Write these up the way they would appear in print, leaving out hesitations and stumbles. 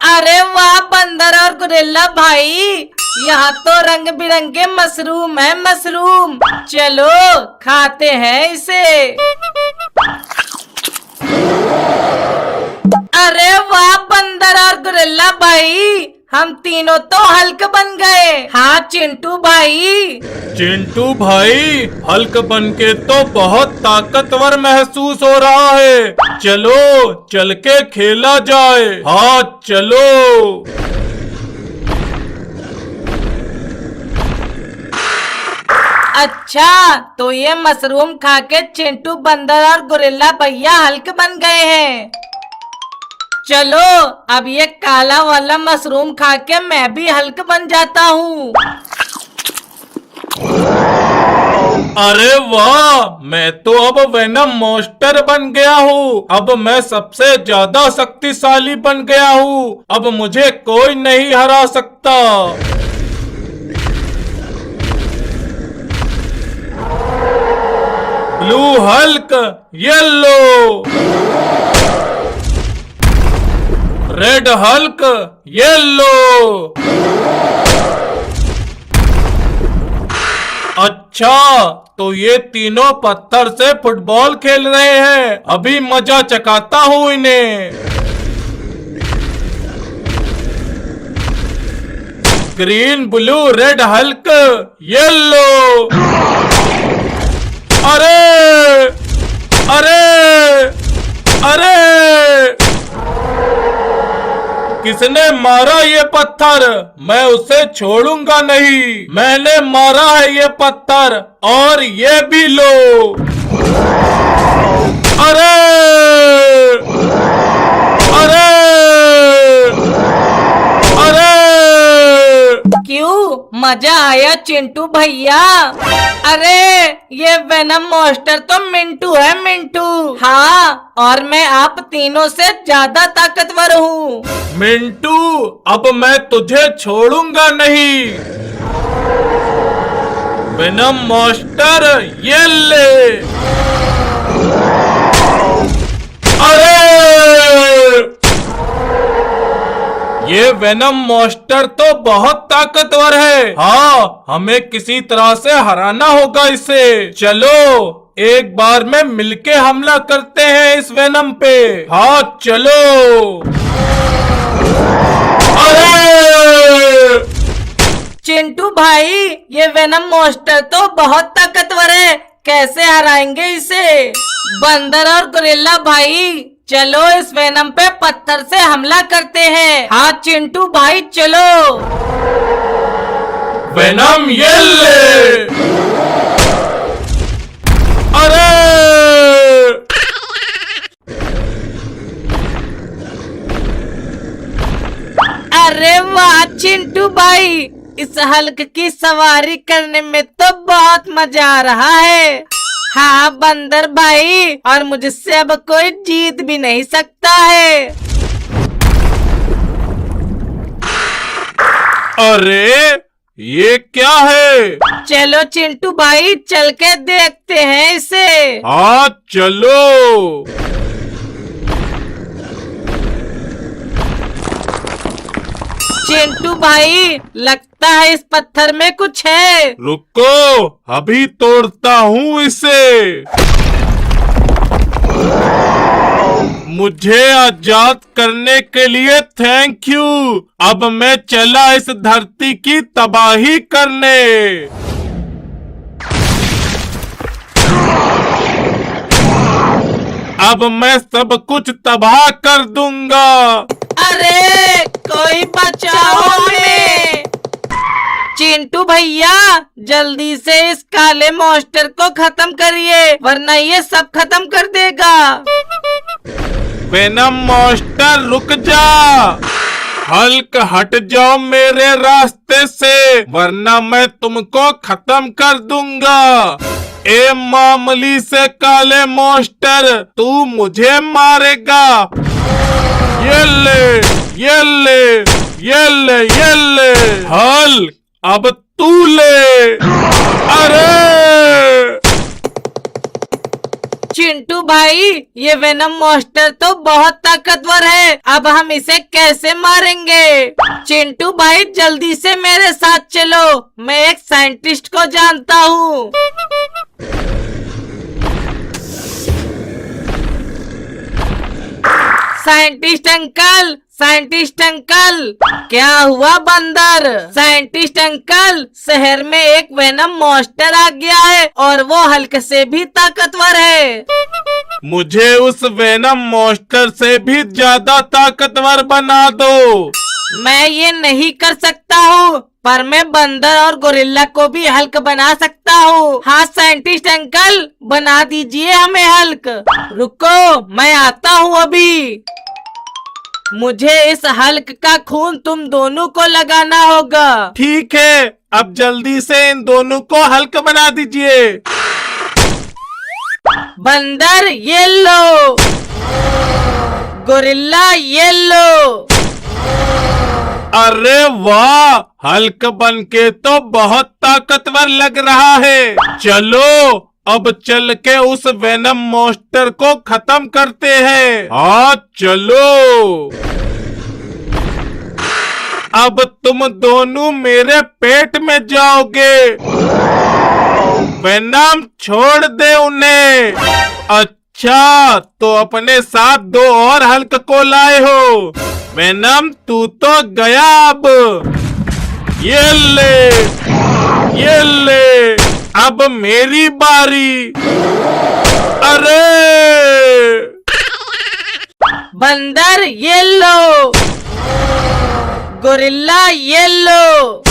अरे वाह बंदर और गुरिल्ला भाई, यहाँ तो रंग बिरंगे मशरूम है मशरूम। चलो खाते हैं इसे। अरे वाह बंदर और गुरिल्ला भाई, हम तीनों तो हल्क बन गए। हाँ चिंटू भाई। चिंटू भाई, हल्क बनके तो बहुत ताकतवर महसूस हो रहा है। चलो चल के खेला जाए। हाँ चलो। अच्छा तो ये मशरूम खा के चिंटू बंदर और गुरिल्ला भैया हल्क बन गए हैं। चलो अब ये काला वाला मशरूम खा के मैं भी हल्क बन जाता हूँ। अरे वाह, मैं तो अब वेनम मॉन्स्टर बन गया हूँ। अब मैं सबसे ज्यादा शक्तिशाली बन गया हूँ। अब मुझे कोई नहीं हरा सकता। Blue Hulk, yellow, red Hulk, yellow. अच्छा तो ये तीनों पत्थर से फुटबॉल खेल रहे हैं। अभी मजा चखाता हूँ इन्हें। Green, blue, red Hulk, yellow. अरे अरे अरे, किसने मारा ये पत्थर? मैं उसे छोड़ूंगा नहीं। मैंने मारा है ये पत्थर, और ये भी लो। अरे अरे अरे, क्यों मजा आया चिंटू भैया? अरे ये वेनम मॉन्स्टर तो मिंटू है मिंटू। हाँ और मैं आप तीनों से ज्यादा ताकतवर हूँ। मिंटू, अब मैं तुझे छोड़ूंगा नहीं। वेनम मॉन्स्टर, ये ले। अरे ये वेनम मॉन्स्टर तो बहुत ताकतवर है। हाँ हमें किसी तरह से हराना होगा इसे। चलो एक बार में मिलके हमला करते हैं इस वेनम पे। हाँ चलो। अरे चिंटू भाई, ये वेनम मॉन्स्टर तो बहुत ताकतवर है, कैसे हराएंगे इसे? बंदर और गुरिल्ला भाई, चलो इस वेनम पे पत्थर से हमला करते हैं। हाँ चिंटू भाई चलो। वेनम, ये ले। अरे अरे वाह चिंटू भाई, इस हल्क की सवारी करने में तो बहुत मजा आ रहा है। हाँ बंदर भाई, और मुझसे अब कोई जीत भी नहीं सकता है। अरे ये क्या है? चलो चिंटू भाई चल के देखते हैं इसे। हाँ चलो। चिंटू भाई, लगता है इस पत्थर में कुछ है। रुको, अभी तोड़ता हूँ इसे। मुझे आजाद करने के लिए थैंक यू। अब मैं चला इस धरती की तबाही करने। अब मैं सब कुछ तबाह कर दूंगा। अरे कोई बचाओ हमें। चिंटू भैया जल्दी से इस काले मॉन्स्टर को खत्म करिए, वरना ये सब खत्म कर देगा। वेनम मॉन्स्टर रुक जा। हल्क हट जाओ मेरे रास्ते से, वरना मैं तुमको खत्म कर दूंगा। ए मामूली से काले मॉन्स्टर, तू मुझे मारेगा। ये ले ये ले ये ले ये ले। हल्क अब तू ले। अरे चिंटू भाई, ये वेनम मॉन्स्टर तो बहुत ताकतवर है, अब हम इसे कैसे मारेंगे? चिंटू भाई जल्दी से मेरे साथ चलो, मैं एक साइंटिस्ट को जानता हूँ। साइंटिस्ट अंकल, क्या हुआ बंदर? साइंटिस्ट अंकल, शहर में एक वेनम मॉन्स्टर आ गया है और वो हल्क से भी ताकतवर है। मुझे उस वेनम मॉन्स्टर से भी ज्यादा ताकतवर बना दो। मैं ये नहीं कर सकता हूँ, पर मैं बंदर और गोरिल्ला को भी हल्क बना सकता हूँ। हाँ साइंटिस्ट अंकल, बना दीजिए हमें हल्क। रुको, मैं आता हूँ अभी। मुझे इस हल्क का खून तुम दोनों को लगाना होगा। ठीक है, अब जल्दी से इन दोनों को हल्क बना दीजिए। बंदर ये लो, गोरिल्ला ये लो। अरे वाह, हल्क बनके तो बहुत ताकतवर लग रहा है। चलो अब चल के उस वेनम मॉन्स्टर को खत्म करते हैं। हाँ चलो। अब तुम दोनों मेरे पेट में जाओगे। वेनम छोड़ दे उन्हें। अच्छा, तो अपने साथ दो और हल्क को लाए हो। वेनम तू तो गया अब। ये ले, अब मेरी बारी। अरे बंदर ये लो, गोरिल्ला ये लो।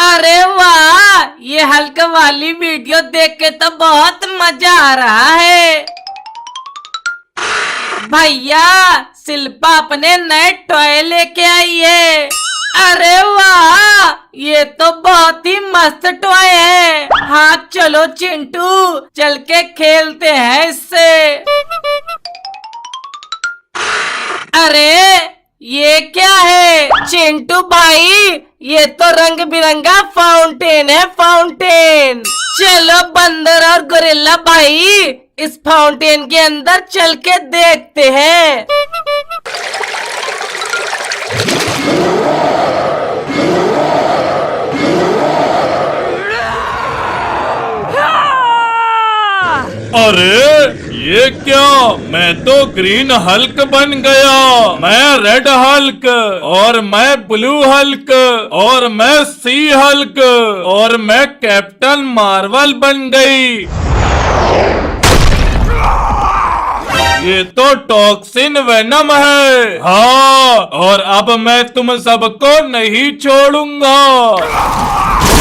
अरे वाह, ये हल्क वाली वीडियो देख के तो बहुत मजा आ रहा है। भैया, शिल्पा अपने नए टॉय लेके आई है। अरे वाह, ये तो बहुत ही मस्त टॉय है। हाँ चलो चिंटू, चल के खेलते हैं इससे। अरे ये क्या है चिंटू भाई? ये तो रंग बिरंगा फाउंटेन है, फाउंटेन। चलो बंदर और गोरिल्ला भाई, इस फाउंटेन के अंदर चल के देखते हैं। अरे ये क्या? मैं तो ग्रीन हल्क बन गया। मैं रेड हल्क, और मैं ब्लू हल्क, और मैं सी हल्क, और मैं कैप्टन मार्वल बन गई। ये तो टॉक्सिन वेनम है। हाँ, और अब मैं तुम सबको नहीं छोड़ूंगा।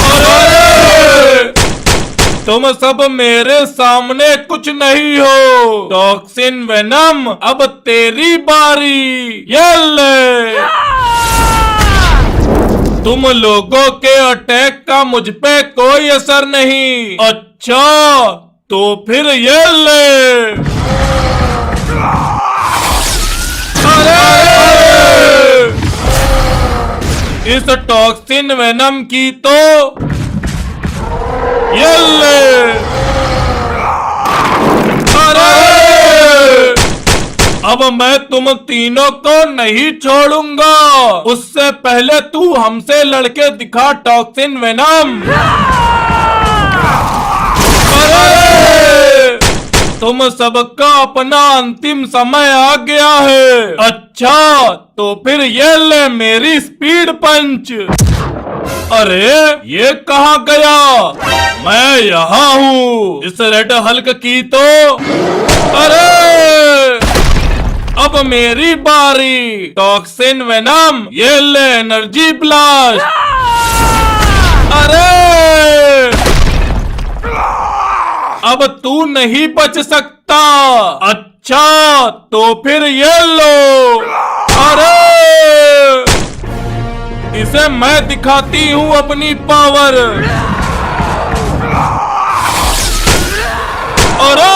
अरे तुम सब मेरे सामने कुछ नहीं हो। टॉक्सिन वेनम, अब तेरी बारी। ये ले। तुम लोगों के अटैक का मुझ पे कोई असर नहीं। अच्छा, तो फिर ये ले। अरे इस टॉक्सिन वेनम की तो ये ले। अरे अब मैं तुम तीनों को नहीं छोड़ूंगा। उससे पहले तू हमसे लड़के दिखा टॉक्सिन वेनम। अरे तुम सबका अपना अंतिम समय आ गया है। अच्छा, तो फिर ये ले मेरी स्पीड पंच। अरे ये कहाँ गया? मैं यहाँ हूँ। इस रेड हल्क की तो। अरे अब मेरी बारी। टॉक्सिन वेनम, ये ले एनर्जी ब्लास्ट। अरे अब तू नहीं बच सकता। अच्छा, तो फिर ये लो। अरे इसे मैं दिखाती हूँ अपनी पावर। अरे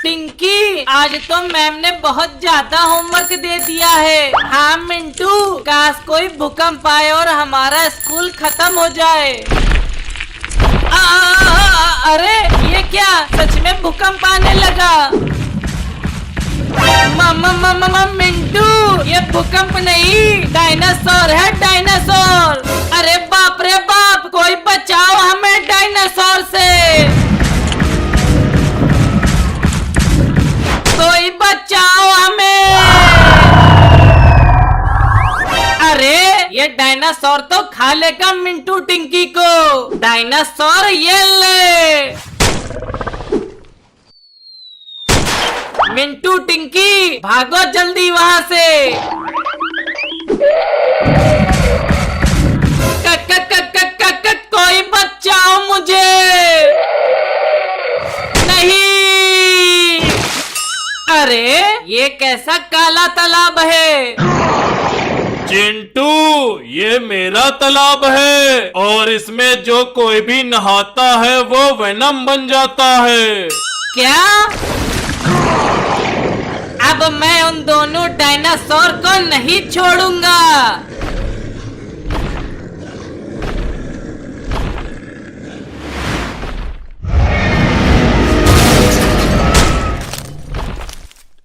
टिंग टिंकी, आज तो मैम ने बहुत ज्यादा होमवर्क दे दिया है। हाँ मिंटू, काश कोई भूकंप आए और हमारा स्कूल खत्म हो जाए। अरे ये क्या, सच में भूकंप आने लगा। मामा मिंटू, ये भूकंप नहीं, डायनासोर है डायनासोर। अरे बाप रे बाप, कोई बचाओ हमें डायनासोर से, कोई बचाओ हमें। अरे ये डायनासोर तो खा लेगा मिंटू टिंकी को। डायनासोर ये ले। मिंटू टिंकी भागो जल्दी वहाँ से। कोई बचाओ मुझे। नहीं, अरे ये कैसा काला तालाब है। चिंटू, ये मेरा तालाब है और इसमें जो कोई भी नहाता है वो वेनम बन जाता है। क्या? अब मैं उन दोनों डायनासोर को नहीं छोड़ूंगा।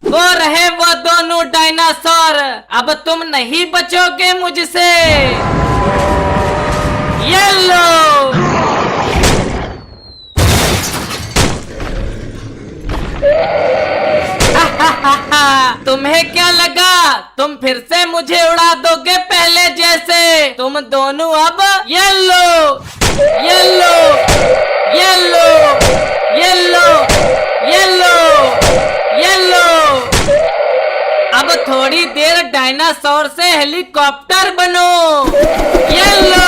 वो रहे वो दोनों डायनासोर, अब तुम नहीं बचोगे मुझसे। ये लो। तुम्हें क्या लगा तुम फिर से मुझे उड़ा दोगे पहले जैसे? तुम दोनों अब yellow yellow yellow yellow yellow yellow. अब थोड़ी देर डायनासोर से हेलीकॉप्टर बनो। येलो।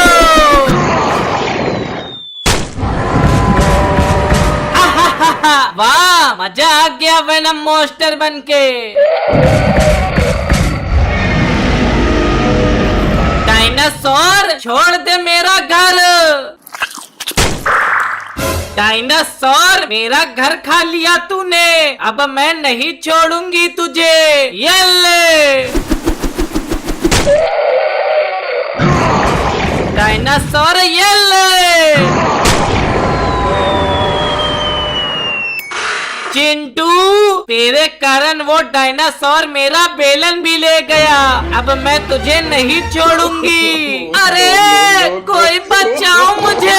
वाह, मजा आ गया वेनम मॉन्स्टर बनके। डायनासोर छोड़ दे मेरा घर। डायनासोर, मेरा घर खा लिया तूने, अब मैं नहीं छोड़ूंगी तुझे। ये ले। डायनासोर ये ले। चिंटू, तेरे कारण वो डायनासोर मेरा बेलन भी ले गया, अब मैं तुझे नहीं छोड़ूंगी। अरे कोई बचाओ मुझे।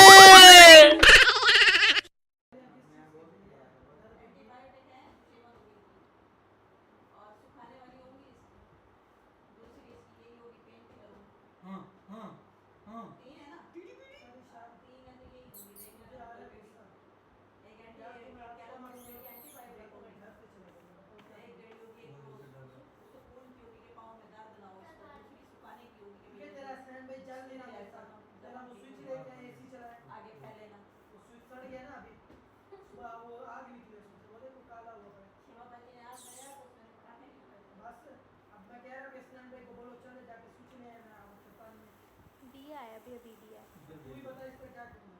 दिया है, अभी अभी दिया है।